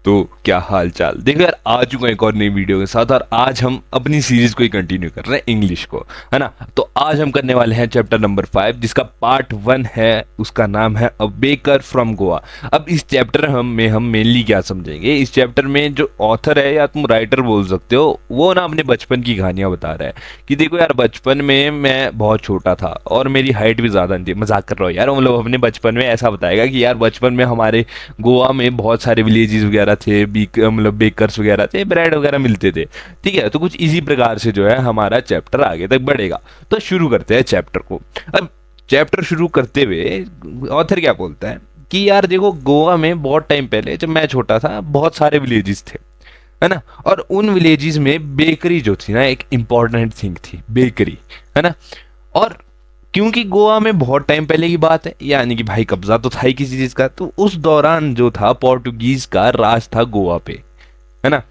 तो क्या हाल चाल। देखो यार, आ चुका एक और नई वीडियो के साथ, और आज हम अपनी सीरीज को ही कंटिन्यू कर रहे हैं, इंग्लिश को, है ना। तो आज हम करने वाले हैं चैप्टर नंबर 5, जिसका पार्ट 1 है, उसका नाम है अ बेकर फ्रॉम गोवा। अब इस चैप्टर हम मेनली क्या समझेंगे, इस चैप्टर में जो ऑथर है, या तुम राइटर बोल सकते हो, वो ना अपने बचपन की कहानियां बता रहा है कि देखो यार, बचपन में मैं बहुत छोटा था और मेरी हाइट भी ज्यादा नहीं थी। मजाक कर रहा हूँ यार, मतलब अपने बचपन में ऐसा बताएगा कि यार बचपन में हमारे गोवा में बहुत सारे विलेजेस वगैरह थे, मतलब बेकर्स वगैरह थे, ब्रेड वगैरह मिलते थे। ठीक है, तो कुछ इसी प्रकार से जो है हमारा चैप्टर आगे तक बढ़ेगा। तो शुरू करते हैं चैप्टर को। अब चैप्टर शुरू करते हुए ऑथर क्या बोलता है कि यार देखो, गोवा में बहुत टाइम पहले जब मैं छोटा था, बहुत सारे विलेजेस थे, है ना। और उन विलेजेस में बेकरी जो थी ना, एक इंपॉर्टेंट थिंग थी, बेकरी, है ना। और क्योंकि गोवा में बहुत टाइम पहले की बात है, यानी कि भाई कब्जा तो था ही किसी चीज का, तो उस दौरान जो था पोर्टुगीज का राज था गोवा पे, है ना।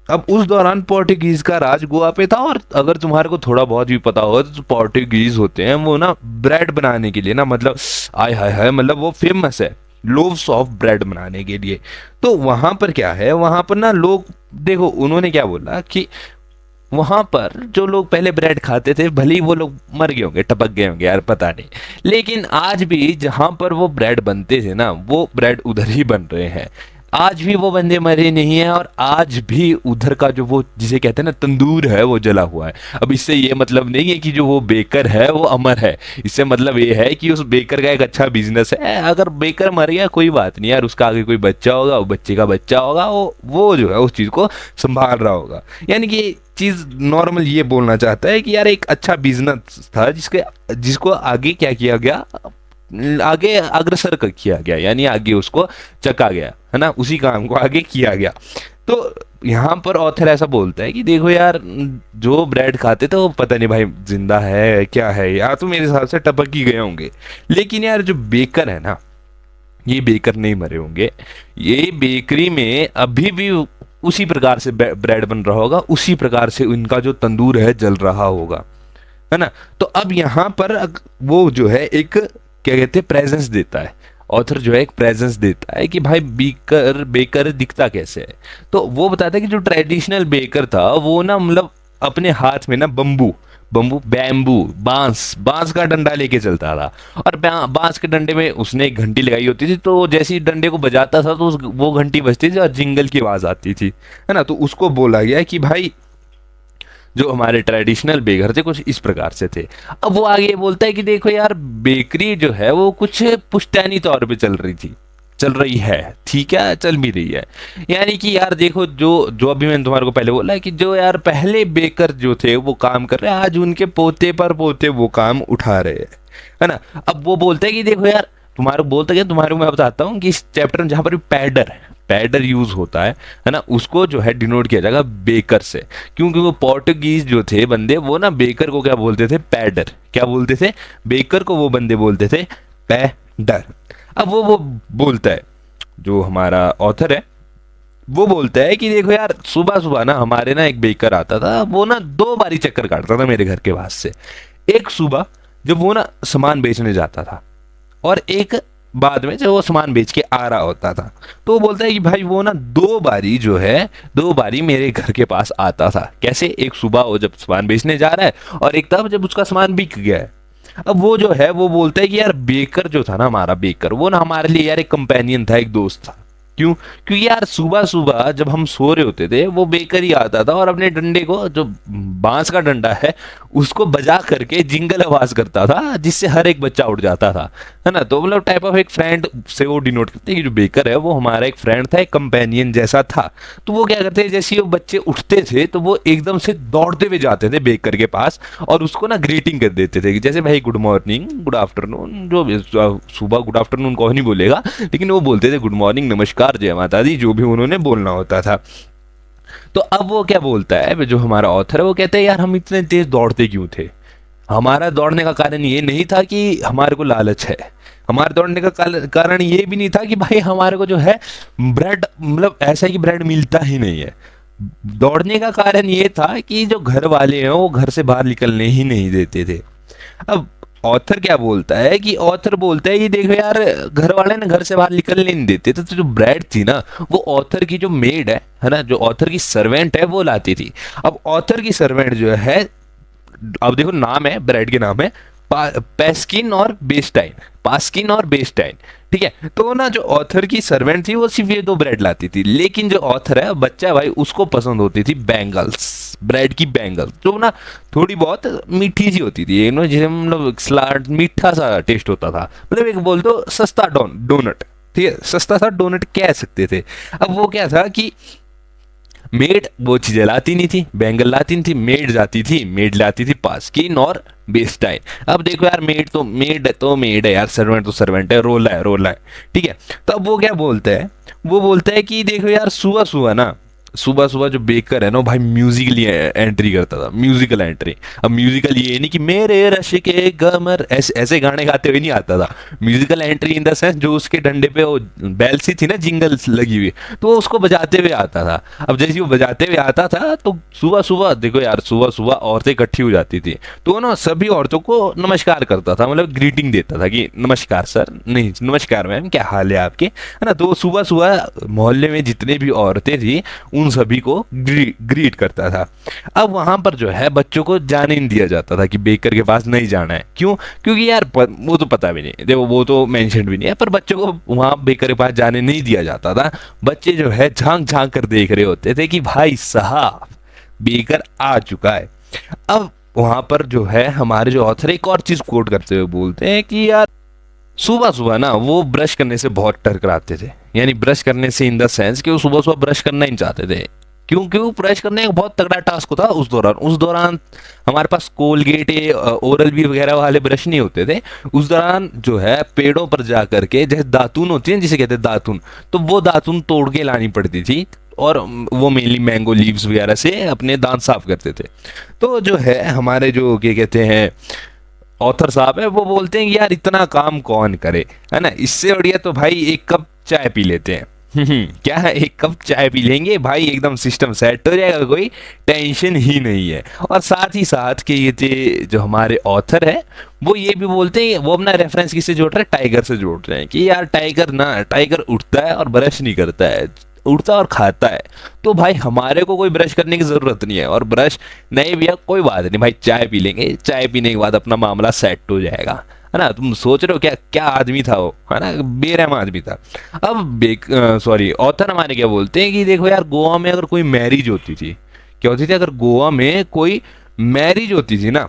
अब उस दौरान पोर्टुगीज का राज गोवा पे था, और अगर तुम्हारे को थोड़ा बहुत भी पता हो तो पोर्टुगीज होते हैं वो ना ब्रेड बनाने के लिए ना, मतलब आय हाय हाय, मतलब वो फेमस है लोव्स ऑफ ब्रेड बनाने के लिए। तो वहां पर क्या है, वहां पर ना लोग, देखो उन्होंने क्या बोला कि वहां पर जो लोग पहले ब्रेड खाते थे, भले ही वो लोग मर गए होंगे, टपक गए होंगे यार, पता नहीं, लेकिन आज भी जहां पर वो ब्रेड बनते थे ना, वो ब्रेड उधर ही बन रहे हैं। आज भी वो बंदे मरे नहीं है, और आज भी उधर का जो वो जिसे कहते हैं ना तंदूर है, वो जला हुआ है। अब इससे ये मतलब नहीं है कि जो वो बेकर है वो अमर है। इससे मतलब ये है कि उस बेकर का एक अच्छा बिजनेस है। अगर बेकर मर गया कोई बात नहीं यार, उसका आगे कोई बच्चा होगा, वो बच्चे का बच्चा होगा, वो जो है उस चीज को संभाल रहा होगा। यानी कि चीज नॉर्मल ये बोलना चाहता है कि यार एक अच्छा बिजनेस था, जिसको आगे क्या किया गया, आगे अग्रसर किया गया, यानी आगे उसको चका गया, है ना, उसी काम को आगे किया गया। तो यहाँ पर ऑथर ऐसा बोलता है कि देखो यार, जो ब्रेड खाते थे वो पता नहीं भाई जिंदा है क्या है, या तो मेरे हिसाब से टपक ही गए होंगे। लेकिन यार जो बेकर है ना, ये बेकर नहीं मरे होंगे। ये बेकरी में अभी भी उसी प्रकार से ब्रेड बन रहा होगा, उसी प्रकार से उनका जो तंदूर है जल रहा होगा, है ना। तो अब यहाँ पर वो जो है एक क्या कहते हैं, प्रेजेंस देता है। ऑथर जो है एक प्रेजेंस देता है कि भाई बेकर बेकर दिखता कैसे है। तो वो बताता है कि जो ट्रेडिशनल बेकर था वो ना, मतलब अपने हाथ में ना बम्बू बम्बू बैम्बू बांस बांस का डंडा लेके चलता था। और बांस के डंडे में उसने एक घंटी लगाई होती थी, तो जैसे ही डंडे को बजाता था तो वो घंटी बजती थी और जिंगल की आवाज आती थी, है ना। तो उसको बोला गया कि भाई जो हमारे ट्रेडिशनल बेकर थे कुछ इस प्रकार से थे। अब वो आगे बोलता है कि देखो यार, बेकरी जो है वो कुछ पुश्तैनी तौर पे चल रही है, ठीक है, चल भी रही है। यानी कि यार देखो, जो जो अभी मैंने तुम्हारे को पहले बोला है कि जो यार पहले बेकर जो थे वो काम कर रहे हैं, आज उनके पोते पर पोते वो काम उठा रहे हैं, है ना। अब वो बोलते हैं कि देखो यार, तुम्हारे को बोलता क्या, तुम्हारे को मैं बताता हूँ कि इस चैप्टर में जहां पर पैडर यूज होता है ना, उसको जो है डिनोट किया जाएगा बेकर से। क्योंकि वो पोर्टुगीज जो थे बंदे, वो ना बेकर को क्या बोलते थे, पैडर। क्या बोलते थे, बेकर को वो बंदे बोलते थे पैडर। अब वो बोलता है, जो हमारा ऑथर है वो बोलता है कि देखो यार, सुबह सुबह ना हमारे ना एक बेकर आता था, वो ना 2 बारी चक्कर काटता था मेरे घर के पास से। एक सुबह जब वो ना सामान बेचने जाता था, और एक बाद में जब वो सामान बेच के आ रहा होता था। तो वो बोलता है कि भाई वो ना 2 बारी जो है, 2 बारी मेरे घर के पास आता था। कैसे, एक सुबह वो जब सामान बेचने जा रहा है, और एक तब जब उसका सामान बिक गया है। अब वो जो है वो बोलता है कि यार बेकर जो था ना, हमारा बेकर, वो ना हमारे लिए यार एक कंपेनियन था, एक दोस्त था। क्यों, क्योंकि यार सुबह सुबह जब हम सो रहे होते थे, वो बेकर ही आता था और अपने डंडे को, जो बांस का डंडा है, उसको बजा करके जिंगल आवाज करता था, जिससे हर एक बच्चा उठ जाता था, है ना। तो मतलब टाइप ऑफ एक फ्रेंड से वो डिनोट करते हैं कि जो बेकर है वो हमारा एक फ्रेंड था, एक कंपेनियन जैसा था। तो वो क्या करते हैं, जैसे ही वो बच्चे उठते थे तो वो एकदम से दौड़ते हुए जाते थे बेकर के पास, और उसको ना ग्रीटिंग कर देते थे कि जैसे भाई गुड मॉर्निंग, गुड आफ्टरनून, जो सुबह गुड आफ्टरनून कौन नहीं बोलेगा, लेकिन वो बोलते थे गुड मॉर्निंग, नमस्कार, जय माता दी, जो भी उन्होंने बोलना होता था। तो अब वो क्या बोलता है, जो हमारा ऑथर है, वो कहते हैं यार, हम इतने तेज दौड़ते क्यों थे। हमारा दौड़ने का कारण ये नहीं था कि हमारे को लालच है, हमारे दौड़ने का कारण ये भी नहीं था कि भाई हमारे को जो है ब्रेड, मतलब ऐसा है कि ब्रेड मिलता ही नहीं है। दौड़ने का कारण ये था कि जो घर वाले हैं वो घर से बाहर निकलने ही नहीं देते थे। अब ऑथर क्या बोलता है कि ऑथर बोलता है कि देखो यार, घर वाले ना घर से बाहर निकलने नहीं देते, तो जो ब्रेड थी ना वो ऑथर की जो मेड है ना, जो ऑथर की सर्वेंट है वो लाती थी। अब ऑथर की सर्वेंट जो है, अब देखो नाम है, ब्रेड के नाम है पैस्किन और बेस्टाइन, पास्किन और बेस्टाइन। ठीक है, तो ना जो ऑथर की सर्वेंट थी वो सिर्फ ये दो ब्रेड लाती थी, लेकिन जो ऑथर है बच्चा भाई उसको पसंद होती थी बैंगल्स, ब्रेड की बैंगल्स, जो ना थोड़ी बहुत मीठी सी होती थी, जिसे हम लोग स्लाट मीठा सा टेस्ट होता था, मतलब एक बोल दो सस्ता डोनट। ठीक है, सस्ता सा डोनट कह सकते थे। अब वो क्या था कि मेड वो चीजें लाती नहीं थी, बैंगल लाती नहीं थी, मेड जाती थी, मेड लाती थी पास्किन और बेस्टाइन। अब देखो यार, मेड है यार, सर्वेंट तो सर्वेंट है, रोला है। ठीक है, तो अब वो क्या बोलता है, वो बोलता है कि देखो यार, सुबह सुबह ना, सुबह सुबह जो बेकर है ना भाई म्यूजिकली एंट्री करता था, म्यूजिकल एंट्री। अब म्यूजिकल ये नहीं कि मेरे रश के गमर ऐसे ऐसे गाने गाते हुए नहीं आता था, musical entry in the sense जो उसके डंडे पे वो बेल सी थी ना, जिंगल लगी हुई, तो वो उसको बजाते हुए आता था। अब जैसे वो बजाते हुए आता था तो सुबह सुबह देखो यार, सुबह सुबह औरतें इकट्ठी हो जाती थी, तो ना सभी औरतों को नमस्कार करता था, मतलब ग्रीटिंग देता था कि नमस्कार सर, नहीं नमस्कार मैम, क्या हाल है आपके, है ना। तो सुबह सुबह मोहल्ले में जितने भी औरतें थी उन सभी को ग्रीट करता था। अब वहां पर जो है बच्चों को जाने नहीं दिया जाता था कि बेकर के पास नहीं जाना है, क्यों? क्योंकि यार वो तो पता भी नहीं, देखो वो तो मेंशन भी नहीं है, पर बच्चों को वहां बेकर के पास जाने नहीं दिया जाता था। बच्चे जो है झांक झांक कर देख रहे होते थे कि भाई साहब बेकर आ चुका है। अब वहां पर जो है हमारे जो ऑथर एक और चीज कोट करते हुए बोलते हैं कि यार सुबह सुबह ना वो ब्रश करने से बहुत टरकराते थे, यानी ब्रश करने से इन द सेंस कि वो सुबह सुबह ब्रश करना ही नहीं चाहते थे। क्योंकि वो ब्रश करने का बहुत तगड़ा टास्क होता उस दौरान हमारे पास कोलगेट ओरल बी वगैरह वाले ब्रश नहीं होते थे। उस दौरान जो है पेड़ों पर जा करके, जैसे दातून होती है जिसे कहते हैं दातून, तो वो दातून तोड़ के लानी पड़ती थी, और वो मेनली मैंगो लीव्स वगैरह से अपने दांत साफ करते थे। तो जो है हमारे जो क्या कहते हैं ऑथर साहब है, वो बोलते हैं कि यार इतना काम कौन करे, है ना, इससे बढ़िया तो भाई एक कप चाय पी लेते हैं। क्या है, एक कप चाय पी लेंगे भाई, एकदम सिस्टम सेट हो जाएगा, कोई टेंशन ही नहीं है। और साथ ही साथ के ये जो हमारे ऑथर है वो ये भी बोलते हैं, वो अपना रेफरेंस किससे जोड़ रहे हैं, टाइगर से जोड़ रहे हैं कि यार टाइगर उठता है और ब्रश नहीं करता है, उड़ता और खाता है, तो भाई हमारे को कोई ब्रश करने की जरूरत नहीं है, और ब्रश नहीं भी है कोई बात नहीं भाई, चाय पी लेंगे, चाय पीने के बाद अपना मामला सेट हो जाएगा, है ना। तुम सोच रहे हो क्या क्या आदमी था वो, है ना, बेरहम आदमी था। अब सॉरी, ऑथर हमारे क्या बोलते हैं कि देखो यार, गोवा में अगर कोई मैरिज होती थी, क्या होती थी, अगर गोवा में कोई मैरिज होती थी ना,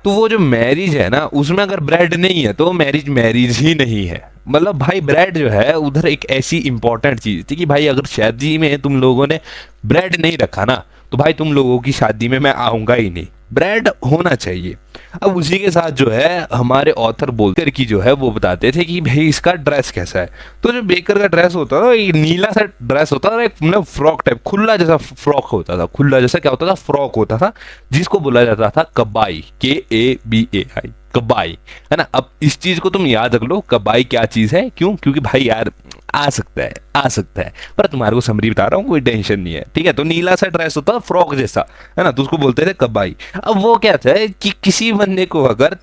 तो वो जो मैरिज है ना उसमें अगर ब्रेड नहीं है तो मैरिज मैरिज ही नहीं है। मतलब भाई ब्रेड जो है उधर एक ऐसी इंपॉर्टेंट चीज थी कि भाई अगर शादी में तुम लोगों ने ब्रेड नहीं रखा ना, तो भाई तुम लोगों की शादी में मैं आऊंगा ही नहीं, ब्रेड होना चाहिए। अब उसी के साथ जो है हमारे ऑथर बोलकर की जो है वो बताते थे कि भाई इसका ड्रेस कैसा है। तो जो बेकर का ड्रेस होता था एक नीला सा ड्रेस होता था, एक मतलब फ्रॉक टाइप, खुला जैसा फ्रॉक होता था, खुला जैसा क्या होता था, फ्रॉक होता था, जिसको बोला जाता था कबाई, KABAI, कबाई, है ना। अब इस चीज को तुम याद रख लो, कबाई क्या चीज है, क्यों? क्योंकि भाई यार आ सकता है, पर तुम्हारे को समरी बता रहा हूँ, कोई टेंशन नहीं है, ठीक है। तो नीला सा ड्रेस होता फ्रॉक जैसा, है ना, तो उसको बोलते थे कबाई। अब वो क्या था कि किसी बंदे को अगर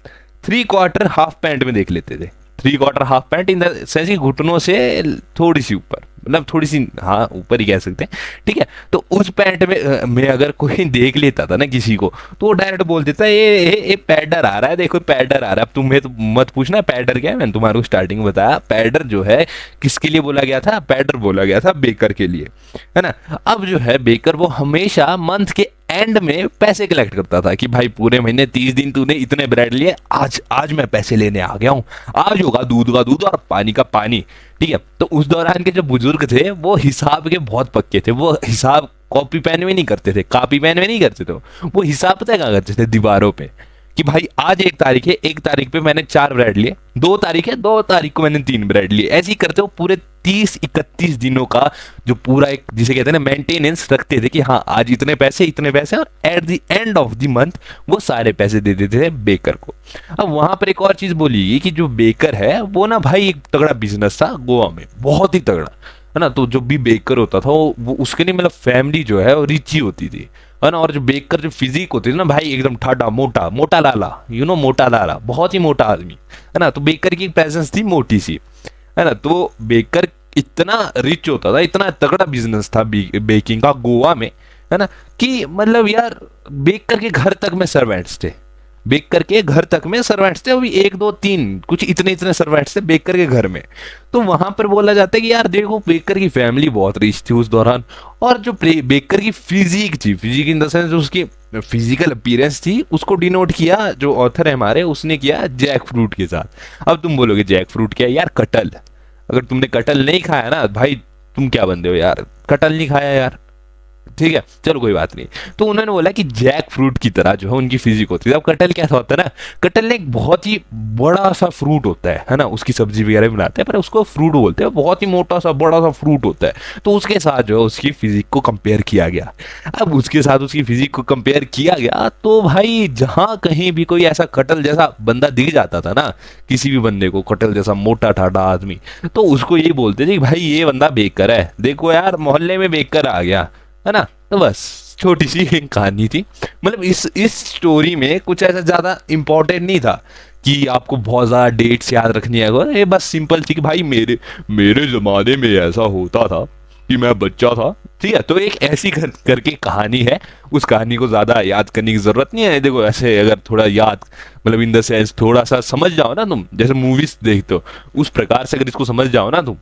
3/4 हाफ पैंट में देख लेते थे, 3/4 half pant in the sense कि घुटनों से थोड़ी सी ऊपर, मतलब थोड़ी सी, हाँ ऊपर ही कह सकते हैं, ठीक है। तो उस पैंट में अगर कोई देख लेता था ना किसी को, तो वो डायरेक्ट बोल देता ये पैडर आ रहा है, देखो पैडर आ रहा है। अब तुम्हें तो मत पूछना पैडर क्या है, मैंने तुम्हारे को स्टार्टिंग में बताया, पैडर जो है किसके लिए बोला गया था, पैडर बोला गया था बेकर के लिए, है ना। अब जो है बेकर वो हमेशा मंथ के एंड में पैसे कलेक्ट करता था कि भाई पूरे महीने 30 दिन तूने इतने ब्रेड लिए, आज मैं पैसे लेने आ गया हूँ, आज होगा दूध का दूध और पानी का पानी, ठीक है। तो उस दौरान के जो बुजुर्ग थे वो हिसाब के बहुत पक्के थे, वो हिसाब कॉपी पेन में नहीं करते थे, कापी पेन में नहीं करते थे, वो हिसाब पता क्या करते थे, दीवारों पे, कि भाई आज 1 तारीख है, 1 तारीख पे मैंने 4 ब्रेड लिए, 2 तारीख है, 2 तारीख को मैंने 3 ब्रेड लिए, ऐसे ही करते हो पूरे 30-31 दिनों का जो पूरा एक जिसे कहते हैं ना मेंटेनेंस रखते थे कि हाँ आज इतने पैसे और at the end of the month वो सारे पैसे दे देते थे बेकर को। अब वहां पर एक और चीज बोली कि जो बेकर है वो ना भाई एक तगड़ा बिजनेस था गोवा में, बहुत ही तगड़ा, है ना। तो जो भी बेकर होता था वो उसके लिए मतलब फैमिली जो है वो रिच ही होती थी, है ना। और जो बेकर जो फिजिक होती थी ना भाई, एकदम ठाडा मोटा, मोटा लाला, मोटा लाला, बहुत ही मोटा आदमी, है ना। तो बेकर की प्रेजेंस थी मोटी सी, है ना। तो बेकर इतना रिच होता था, इतना तगड़ा बिजनेस था बेकिंग का गोवा में, है ना, कि मतलब यार बेकर के घर तक में सर्वेंट्स थे, बेकर के घर तक में सर्वेंट्स थे, अभी एक दो तीन कुछ इतने इतने सर्वेंट्स थे बेकर के घर में। तो वहां पर बोला जाता है कि यार देखो बेकर की फैमिली बहुत रिच थी उस दौरान। और जो बेकर की फिजिक थी, फिजिक इन द सेंस जो उसकी फिजिकल अपीयरेंस थी, उसको डिनोट किया जो ऑथर है हमारे, उसने किया जैक फ्रूट के साथ। अब तुम बोलोगे जैक फ्रूट क्या है यार? कटल। अगर तुमने कटल नहीं खाया ना भाई, तुम क्या बंदे हो यार, कटल नहीं खाया यार, ठीक है चलो कोई बात नहीं। तो उन्होंने बोला कि जैक फ्रूट की तरह जो है उनकी फिजिक होती है। अब कटल कैसा होता है ना, कटल एक बहुत ही बड़ा सा फ्रूट होता है ना, उसकी सब्जी वगैरह भी बनाते हैं पर उसको फ्रूट बोलते हैं, बहुत ही मोटा सा बड़ा सा फ्रूट होता है। तो उसके साथ जो है उसकी फिजिक को कंपेयर किया गया। अब उसके साथ उसकी फिजिक को कंपेयर किया गया तो भाई जहां कहीं भी कोई ऐसा कटल जैसा बंदा दिख जाता था ना, किसी भी बंदे को कटल जैसा मोटा ठाडा आदमी, तो उसको ये बोलते थे कि भाई ये बंदा बेकर है, देखो यार मोहल्ले में बेकर आ गया, है ना। तो बस छोटी सी एक कहानी थी, मतलब इस स्टोरी में कुछ ऐसा ज्यादा इंपॉर्टेंट नहीं था कि आपको बहुत ज्यादा डेट्स याद रखनी है। ये बस सिंपल थी कि भाई मेरे मेरे जमाने में ऐसा होता था कि मैं बच्चा था, ठीक है। तो एक ऐसी करके कहानी है, उस कहानी को ज्यादा याद करने की जरूरत नहीं है। देखो ऐसे अगर थोड़ा याद, मतलब इन द सेंस थोड़ा सा समझ जाओ ना तुम, जैसे मूवीज देखते हो उस प्रकार से अगर इसको समझ जाओ ना तुम,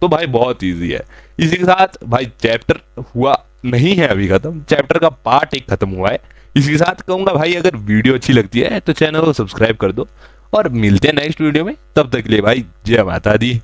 तो भाई बहुत इजी है। इसी के साथ भाई चैप्टर हुआ नहीं है अभी खत्म, चैप्टर का पार्ट एक खत्म हुआ है। इसी के साथ कहूंगा भाई अगर वीडियो अच्छी लगती है तो चैनल को सब्सक्राइब कर दो, और मिलते हैं नेक्स्ट वीडियो में। तब तक के लिए भाई जय माता दी।